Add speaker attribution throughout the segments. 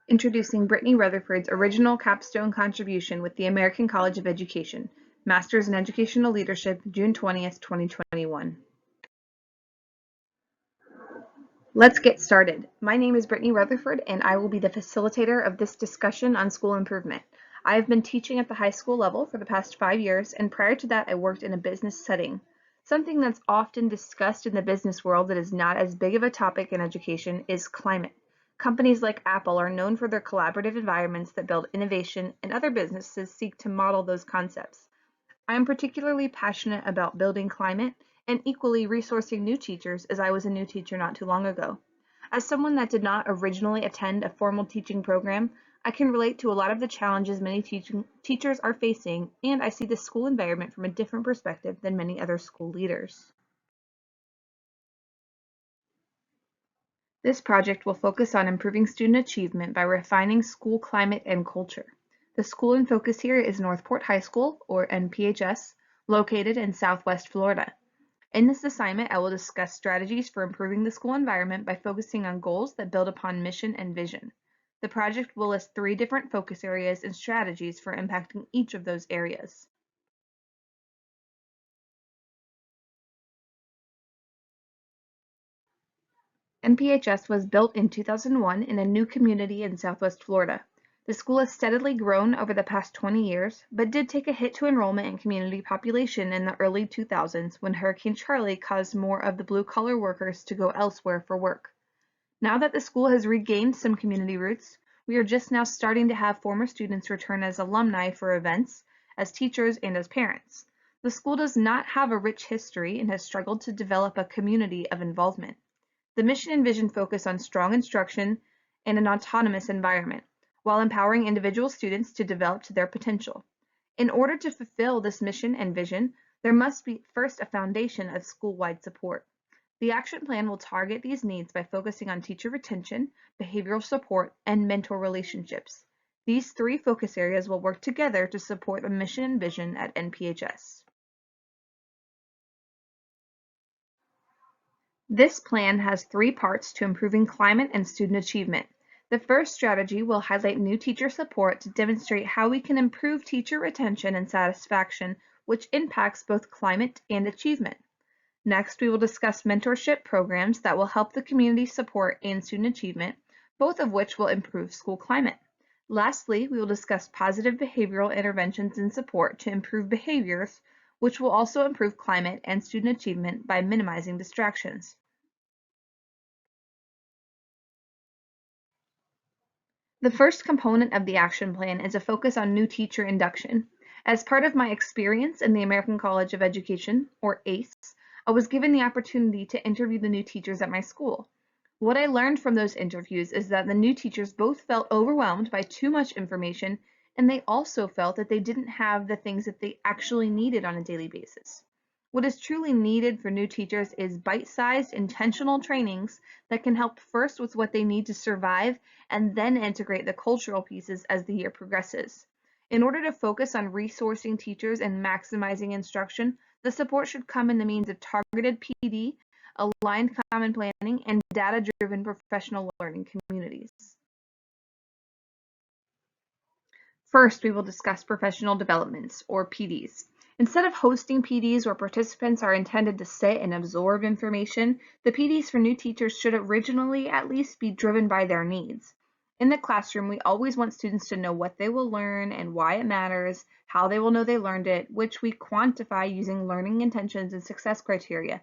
Speaker 1: Introducing Brittany Rutherford's original Capstone contribution with the American College of Education, Masters in Educational Leadership, June 20th, 2021. Let's get started. My name is Brittany Rutherford, and I will be the facilitator of this discussion on school improvement. I have been teaching at the high school level for the past 5 years, and prior to that, I worked in a business setting. Something that's often discussed in the business world that is not as big of a topic in education is climate. Companies like Apple are known for their collaborative environments that build innovation, and other businesses seek to model those concepts. I am particularly passionate about building climate and equally resourcing new teachers, as I was a new teacher not too long ago. As someone that did not originally attend a formal teaching program, I can relate to a lot of the challenges many teachers are facing, and I see the school environment from a different perspective than many other school leaders. This project will focus on improving student achievement by refining school climate and culture. The school in focus here is Northport High School, or NPHS, located in Southwest Florida. In this assignment, I will discuss strategies for improving the school environment by focusing on goals that build upon mission and vision. The project will list 3 different focus areas and strategies for impacting each of those areas. NPHS was built in 2001 in a new community in Southwest Florida. The school has steadily grown over the past 20 years, but did take a hit to enrollment and community population in the early 2000s when Hurricane Charley caused more of the blue-collar workers to go elsewhere for work. Now that the school has regained some community roots, we are just now starting to have former students return as alumni for events, as teachers, and as parents. The school does not have a rich history and has struggled to develop a community of involvement. The mission and vision focus on strong instruction and an autonomous environment, while empowering individual students to develop to their potential. In order to fulfill this mission and vision, there must be first a foundation of school-wide support. The action plan will target these needs by focusing on teacher retention, behavioral support, and mentor relationships. These 3 focus areas will work together to support the mission and vision at NPHS. This plan has 3 parts to improving climate and student achievement. The first strategy will highlight new teacher support to demonstrate how we can improve teacher retention and satisfaction, which impacts both climate and achievement. Next, we will discuss mentorship programs that will help the community support and student achievement, both of which will improve school climate. Lastly, we will discuss positive behavioral interventions and support to improve behaviors, which will also improve climate and student achievement by minimizing distractions. The first component of the action plan is a focus on new teacher induction. As part of my experience in the American College of Education, or ACE, I was given the opportunity to interview the new teachers at my school. What I learned from those interviews is that the new teachers both felt overwhelmed by too much information, and they also felt that they didn't have the things that they actually needed on a daily basis. What is truly needed for new teachers is bite-sized, intentional trainings that can help first with what they need to survive and then integrate the cultural pieces as the year progresses. In order to focus on resourcing teachers and maximizing instruction, the support should come in the means of targeted PD, aligned common planning, and data-driven professional learning communities. First, we will discuss professional developments, or PDs. Instead of hosting PDs where participants are intended to sit and absorb information, the PDs for new teachers should originally at least be driven by their needs. In the classroom, we always want students to know what they will learn and why it matters, how they will know they learned it, which we quantify using learning intentions and success criteria.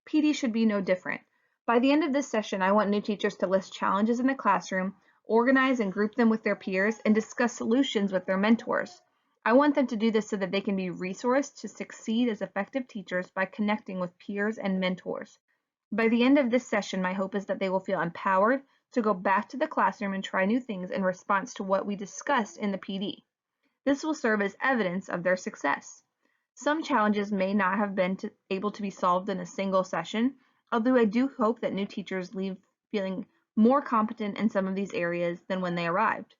Speaker 1: PD should be no different. By the end of this session, I want new teachers to list challenges in the classroom, organize and group them with their peers, and discuss solutions with their mentors. I want them to do this so that they can be resourced to succeed as effective teachers by connecting with peers and mentors. By the end of this session, my hope is that they will feel empowered to go back to the classroom and try new things in response to what we discussed in the PD. This will serve as evidence of their success. Some challenges may not have been able to be solved in a single session, although I do hope that new teachers leave feeling more competent in some of these areas than when they arrived.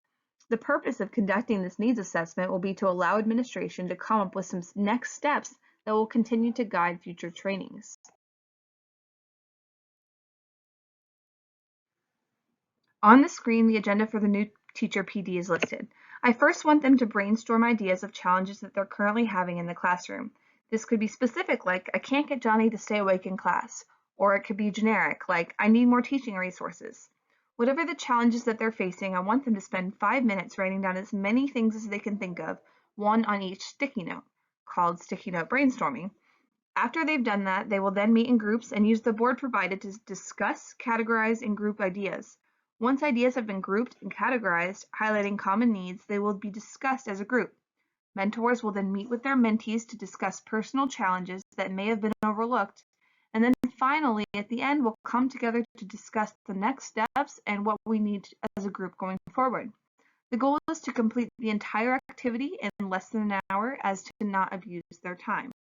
Speaker 1: The purpose of conducting this needs assessment will be to allow administration to come up with some next steps that will continue to guide future trainings. On the screen, the agenda for the new teacher PD is listed. I first want them to brainstorm ideas of challenges that they're currently having in the classroom. This could be specific, like I can't get Johnny to stay awake in class, or it could be generic, like I need more teaching resources. Whatever the challenges that they're facing, I want them to spend 5 minutes writing down as many things as they can think of, one on each sticky note, called sticky note brainstorming. After they've done that, they will then meet in groups and use the board provided to discuss, categorize, and group ideas. Once ideas have been grouped and categorized, highlighting common needs, they will be discussed as a group. Mentors will then meet with their mentees to discuss personal challenges that may have been overlooked. And then finally, at the end, we'll come together to discuss the next steps and what we need as a group going forward. The goal is to complete the entire activity in less than an hour as to not abuse their time.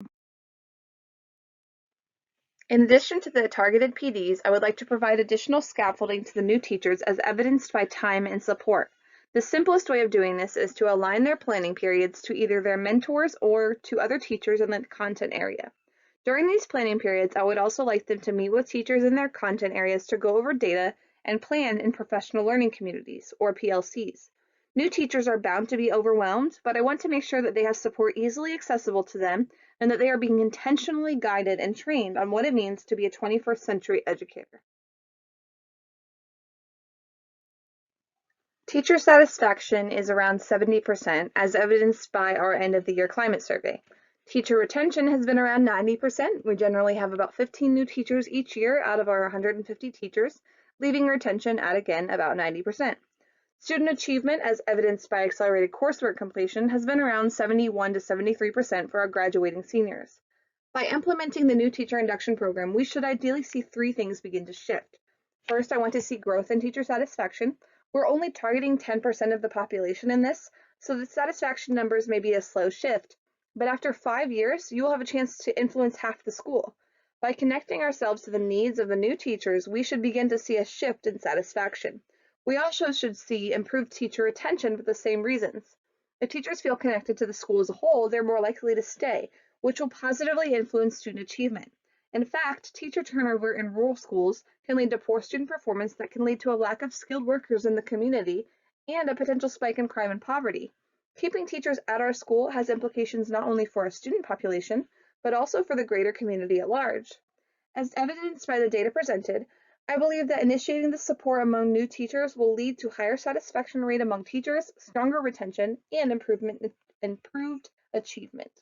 Speaker 1: In addition to the targeted PDs, I would like to provide additional scaffolding to the new teachers as evidenced by time and support. The simplest way of doing this is to align their planning periods to either their mentors or to other teachers in the content area. During these planning periods, I would also like them to meet with teachers in their content areas to go over data and plan in professional learning communities, or PLCs. New teachers are bound to be overwhelmed, but I want to make sure that they have support easily accessible to them and that they are being intentionally guided and trained on what it means to be a 21st century educator. Teacher satisfaction is around 70%, as evidenced by our end of the year climate survey. Teacher retention has been around 90%. We generally have about 15 new teachers each year out of our 150 teachers, leaving retention at, again, about 90%. Student achievement, as evidenced by accelerated coursework completion, has been around 71 to 73% for our graduating seniors. By implementing the new teacher induction program, we should ideally see 3 things begin to shift. First, I want to see growth in teacher satisfaction. We're only targeting 10% of the population in this, so the satisfaction numbers may be a slow shift. But after 5 years, you will have a chance to influence half the school. By connecting ourselves to the needs of the new teachers, we should begin to see a shift in satisfaction. We also should see improved teacher retention for the same reasons. If teachers feel connected to the school as a whole, they're more likely to stay, which will positively influence student achievement. In fact, teacher turnover in rural schools can lead to poor student performance that can lead to a lack of skilled workers in the community and a potential spike in crime and poverty. Keeping teachers at our school has implications not only for our student population, but also for the greater community at large. As evidenced by the data presented, I believe that initiating the support among new teachers will lead to higher satisfaction rate among teachers, stronger retention, and improved achievement.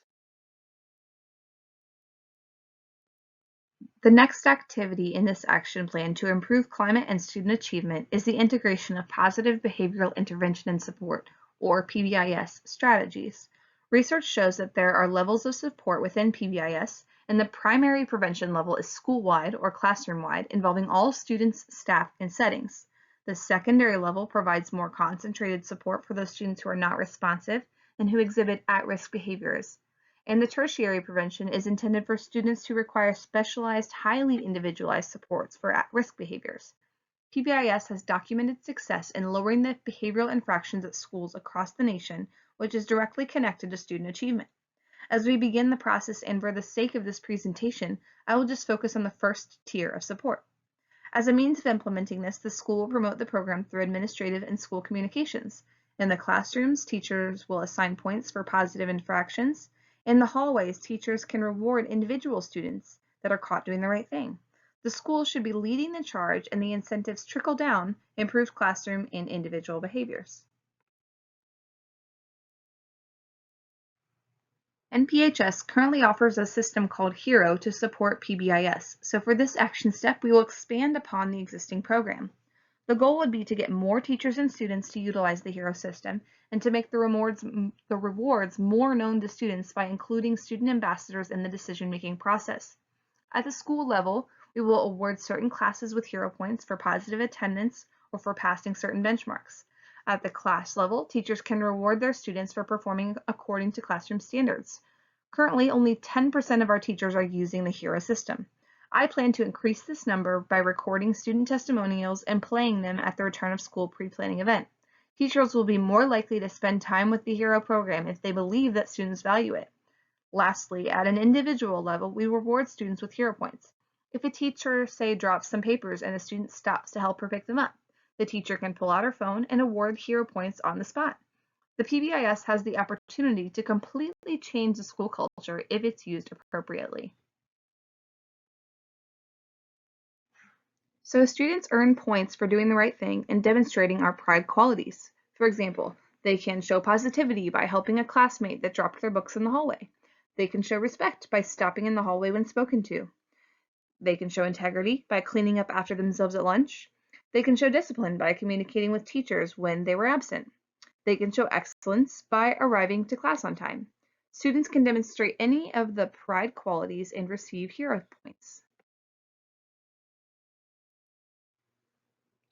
Speaker 1: The next activity in this action plan to improve climate and student achievement is the integration of positive behavioral intervention and support, or PBIS, strategies. Research shows that there are levels of support within PBIS, and the primary prevention level is school-wide or classroom-wide, involving all students, staff, and settings. The secondary level provides more concentrated support for those students who are not responsive and who exhibit at-risk behaviors. And the tertiary prevention is intended for students who require specialized, highly individualized supports for at-risk behaviors. PBIS has documented success in lowering the behavioral infractions at schools across the nation, which is directly connected to student achievement. As we begin the process and for the sake of this presentation, I will just focus on the first tier of support. As a means of implementing this, the school will promote the program through administrative and school communications. In the classrooms, teachers will assign points for positive infractions. In the hallways, teachers can reward individual students that are caught doing the right thing. The school should be leading the charge and the incentives trickle down, improved classroom and individual behaviors. NPHS currently offers a system called HERO to support PBIS, so for this action step, we will expand upon the existing program. The goal would be to get more teachers and students to utilize the HERO system and to make the rewards more known to students by including student ambassadors in the decision-making process. At the school level, we will award certain classes with HERO points for positive attendance or for passing certain benchmarks. At the class level, teachers can reward their students for performing according to classroom standards. Currently, only 10% of our teachers are using the HERO system. I plan to increase this number by recording student testimonials and playing them at the return of school pre-planning event. Teachers will be more likely to spend time with the HERO program if they believe that students value it. Lastly, at an individual level, we reward students with HERO points. If a teacher, say, drops some papers and a student stops to help her pick them up, The teacher can pull out her phone and award hero points on the spot. The PBIS has the opportunity to completely change the school culture if it's used appropriately. So students earn points for doing the right thing and demonstrating our pride qualities. For example, they can show positivity by helping a classmate that dropped their books in the hallway. They can show respect by stopping in the hallway when spoken to. They can show integrity by cleaning up after themselves at lunch. They can show discipline by communicating with teachers when they were absent. They can show excellence by arriving to class on time. Students can demonstrate any of the pride qualities and receive hero points.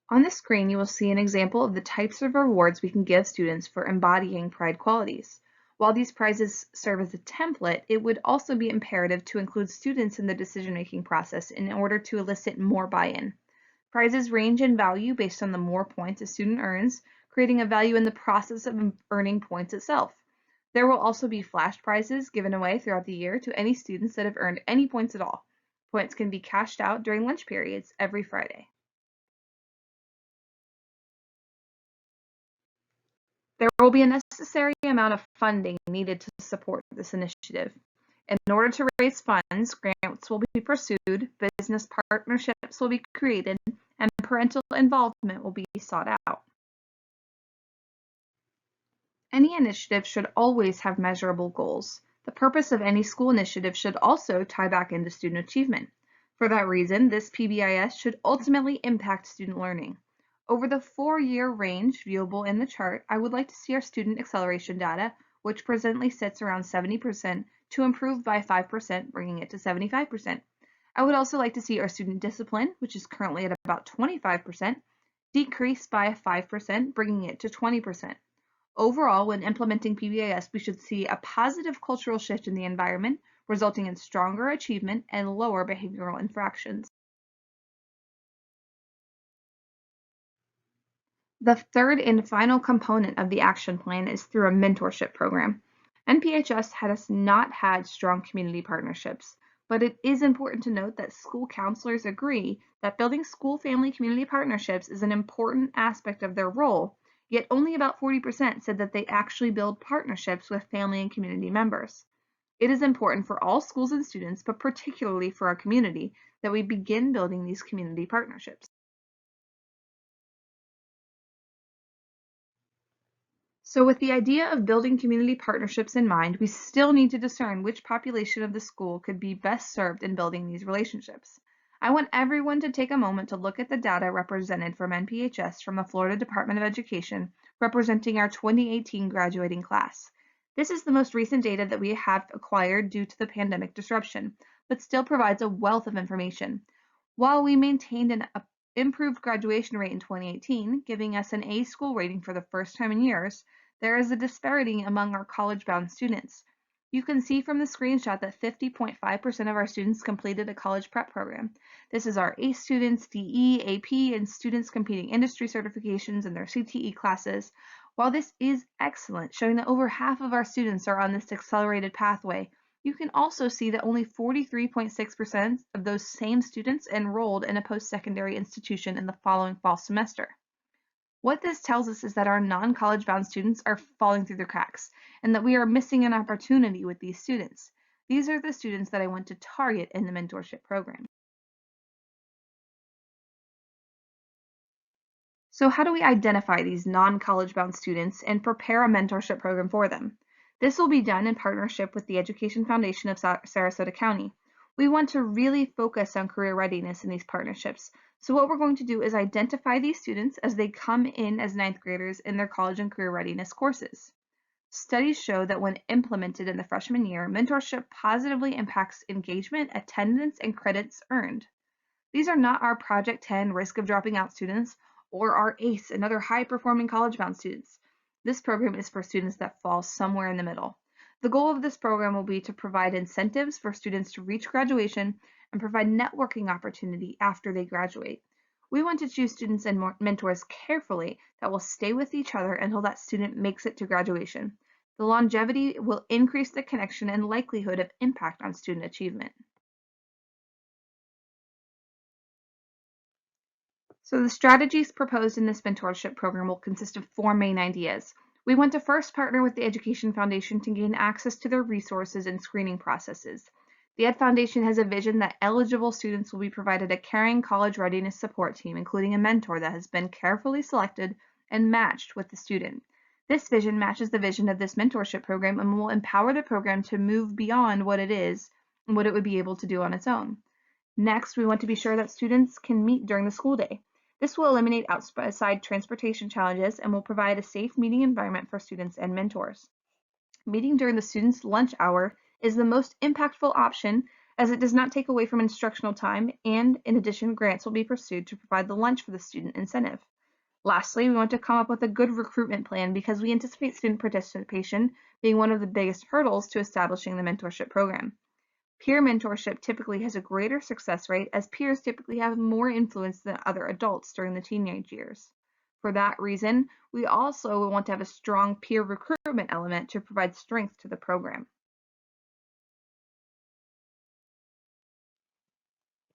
Speaker 1: On the screen, you will see an example of the types of rewards we can give students for embodying pride qualities. While these prizes serve as a template, it would also be imperative to include students in the decision-making process in order to elicit more buy-in. Prizes range in value based on the more points a student earns, creating a value in the process of earning points itself. There will also be flash prizes given away throughout the year to any students that have earned any points at all. Points can be cashed out during lunch periods every Friday. There will be a necessary amount of funding needed to support this initiative. In order to raise funds, grants will be pursued, business partnerships will be created, and parental involvement will be sought out. Any initiative should always have measurable goals. The purpose of any school initiative should also tie back into student achievement. For that reason, this PBIS should ultimately impact student learning. Over the 4-year range viewable in the chart, I would like to see our student acceleration data, which presently sits around 70%, to improve by 5%, bringing it to 75%. I would also like to see our student discipline, which is currently at about 25%, decrease by 5%, bringing it to 20%. Overall, when implementing PBIS, we should see a positive cultural shift in the environment, resulting in stronger achievement and lower behavioral infractions. The third and final component of the action plan is through a mentorship program. NPHS has not had strong community partnerships, but it is important to note that school counselors agree that building school-family community partnerships is an important aspect of their role, yet only about 40% said that they actually build partnerships with family and community members. It is important for all schools and students, but particularly for our community, that we begin building these community partnerships. So with the idea of building community partnerships in mind, we still need to discern which population of the school could be best served in building these relationships. I want everyone to take a moment to look at the data represented from NPHS from the Florida Department of Education, representing our 2018 graduating class. This is the most recent data that we have acquired due to the pandemic disruption, but still provides a wealth of information. While we maintained an improved graduation rate in 2018, giving us an A school rating for the first time in years, there is a disparity among our college-bound students. You can see from the screenshot that 50.5% of our students completed a college prep program. This is our ACE students, DE, AP, and students completing industry certifications in their CTE classes. While this is excellent, showing that over half of our students are on this accelerated pathway, you can also see that only 43.6% of those same students enrolled in a post-secondary institution in the following fall semester. What this tells us is that our non-college bound students are falling through the cracks, and that we are missing an opportunity with these students. These are the students that I want to target in the mentorship program. So how do we identify these non-college bound students and prepare a mentorship program for them? This will be done in partnership with the Education Foundation of Sarasota County. We want to really focus on career readiness in these partnerships. So what we're going to do is identify these students as they come in as ninth graders in their college and career readiness courses. Studies show that when implemented in the freshman year, mentorship positively impacts engagement, attendance, and credits earned. These are not our Project 10 risk of dropping out students or our ACE and other high-performing college-bound students. This program is for students that fall somewhere in the middle. The goal of this program will be to provide incentives for students to reach graduation and provide networking opportunity after they graduate. We want to choose students and mentors carefully that will stay with each other until that student makes it to graduation. The longevity will increase the connection and likelihood of impact on student achievement. So the strategies proposed in this mentorship program will consist of four main ideas. We want to first partner with the Education Foundation to gain access to their resources and screening processes. The Ed Foundation has a vision that eligible students will be provided a caring college readiness support team, including a mentor that has been carefully selected and matched with the student. This vision matches the vision of this mentorship program and will empower the program to move beyond what it is and what it would be able to do on its own. Next, we want to be sure that students can meet during the school day. This will eliminate outside transportation challenges and will provide a safe meeting environment for students and mentors. Meeting during the student's lunch hour is the most impactful option as it does not take away from instructional time, and in addition, grants will be pursued to provide the lunch for the student incentive. Lastly, we want to come up with a good recruitment plan because we anticipate student participation being one of the biggest hurdles to establishing the mentorship program. Peer mentorship typically has a greater success rate as peers typically have more influence than other adults during the teenage years. For that reason, we also want to have a strong peer recruitment element to provide strength to the program.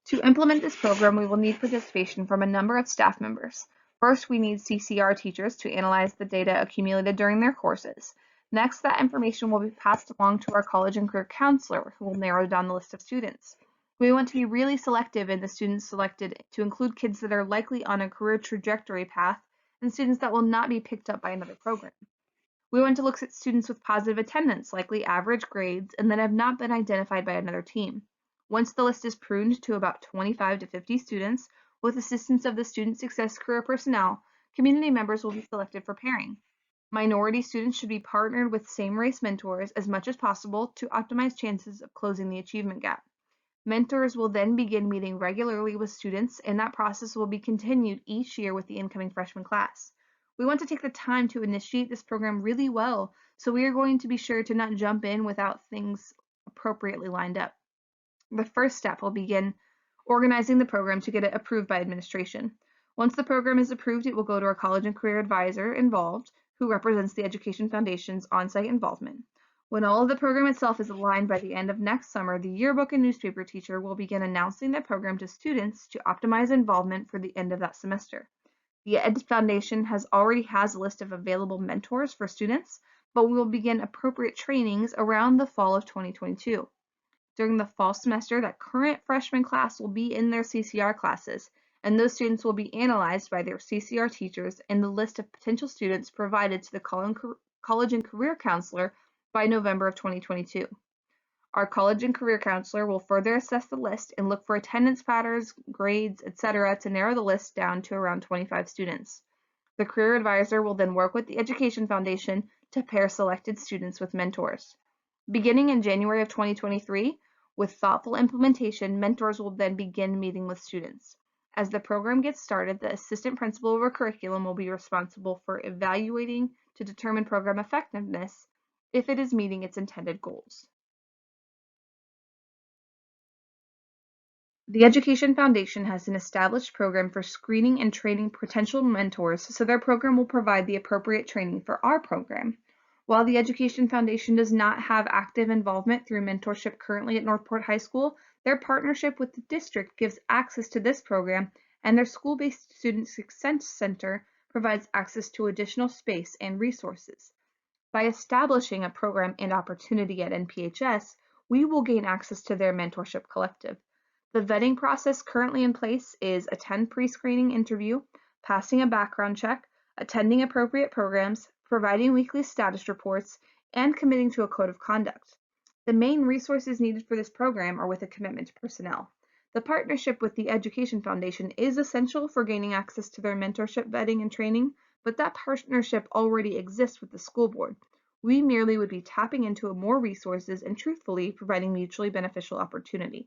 Speaker 1: To implement this program, we will need participation from a number of staff members. First, we need CCR teachers to analyze the data accumulated during their courses. Next, that information will be passed along to our college and career counselor, who will narrow down the list of students. We want to be really selective in the students selected to include kids that are likely on a career trajectory path and students that will not be picked up by another program. We want to look at students with positive attendance, likely average grades, and that have not been identified by another team. Once the list is pruned to about 25 to 50 students, with assistance of the Student Success Career personnel, community members will be selected for pairing. Minority students should be partnered with same-race mentors as much as possible to optimize chances of closing the achievement gap. Mentors will then begin meeting regularly with students, and that process will be continued each year with the incoming freshman class. We want to take the time to initiate this program really well, so we are going to be sure to not jump in without things appropriately lined up. The first step will begin organizing the program to get it approved by administration. Once the program is approved, it will go to our college and career advisor involved, who represents the Education Foundation's on-site involvement. When all of the program itself is aligned by the end of next summer, the yearbook and newspaper teacher will begin announcing the program to students to optimize involvement for the end of that semester. The Ed Foundation already has a list of available mentors for students, but we will begin appropriate trainings around the fall of 2022. During the fall semester, that current freshman class will be in their CCR classes, and those students will be analyzed by their CCR teachers and the list of potential students provided to the college and career counselor by November of 2022. Our college and career counselor will further assess the list and look for attendance patterns, grades, etc. to narrow the list down to around 25 students. The career advisor will then work with the Education Foundation to pair selected students with mentors. Beginning in January of 2023, with thoughtful implementation, mentors will then begin meeting with students. As the program gets started, the assistant principal of a curriculum will be responsible for evaluating to determine program effectiveness if it is meeting its intended goals. The Education Foundation has an established program for screening and training potential mentors, so their program will provide the appropriate training for our program. While the Education Foundation does not have active involvement through mentorship currently at Northport High School, their partnership with the district gives access to this program, and their school-based Student Success Center provides access to additional space and resources. By establishing a program and opportunity at NPHS, we will gain access to their mentorship collective. The vetting process currently in place is attend pre-screening interview, passing a background check, attending appropriate programs, providing weekly status reports, and committing to a code of conduct. The main resources needed for this program are with a commitment to personnel. The partnership with the Education Foundation is essential for gaining access to their mentorship vetting and training, but that partnership already exists with the school board. We merely would be tapping into more resources and truthfully providing mutually beneficial opportunity.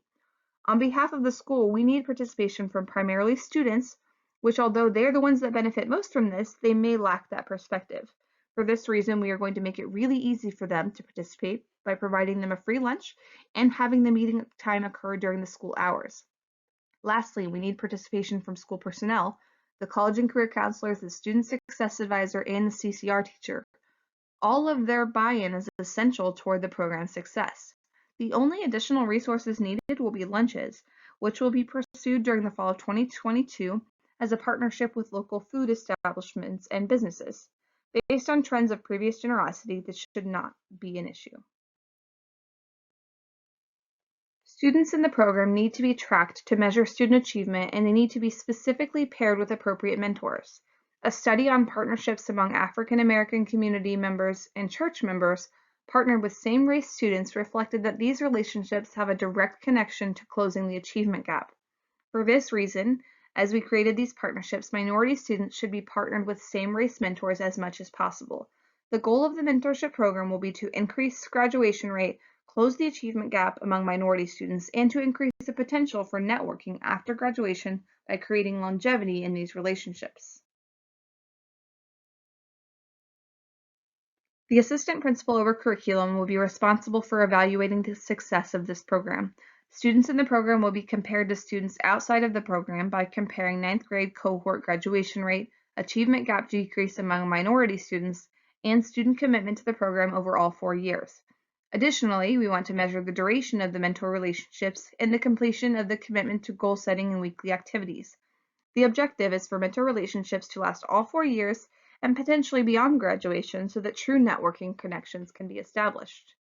Speaker 1: On behalf of the school, we need participation from primarily students, which although they're the ones that benefit most from this, they may lack that perspective. For this reason, we are going to make it really easy for them to participate by providing them a free lunch and having the meeting time occur during the school hours. Lastly, we need participation from school personnel, the college and career counselors, the student success advisor, and the CCR teacher. All of their buy-in is essential toward the program's success. The only additional resources needed will be lunches, which will be pursued during the fall of 2022 as a partnership with local food establishments and businesses. Based on trends of previous generosity, this should not be an issue. Students in the program need to be tracked to measure student achievement, and they need to be specifically paired with appropriate mentors. A study on partnerships among African American community members and church members partnered with same-race students reflected that these relationships have a direct connection to closing the achievement gap. For this reason, as we created these partnerships, minority students should be partnered with same-race mentors as much as possible. The goal of the mentorship program will be to increase graduation rate, close the achievement gap among minority students, and to increase the potential for networking after graduation by creating longevity in these relationships. The assistant principal over curriculum will be responsible for evaluating the success of this program. Students in the program will be compared to students outside of the program by comparing ninth grade cohort graduation rate, achievement gap decrease among minority students, and student commitment to the program over all 4 years. Additionally, we want to measure the duration of the mentor relationships and the completion of the commitment to goal setting and weekly activities. The objective is for mentor relationships to last all 4 years and potentially beyond graduation so that true networking connections can be established.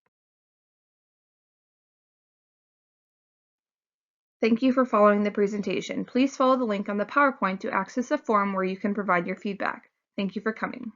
Speaker 1: Thank you for following the presentation. Please follow the link on the PowerPoint to access a forum where you can provide your feedback. Thank you for coming.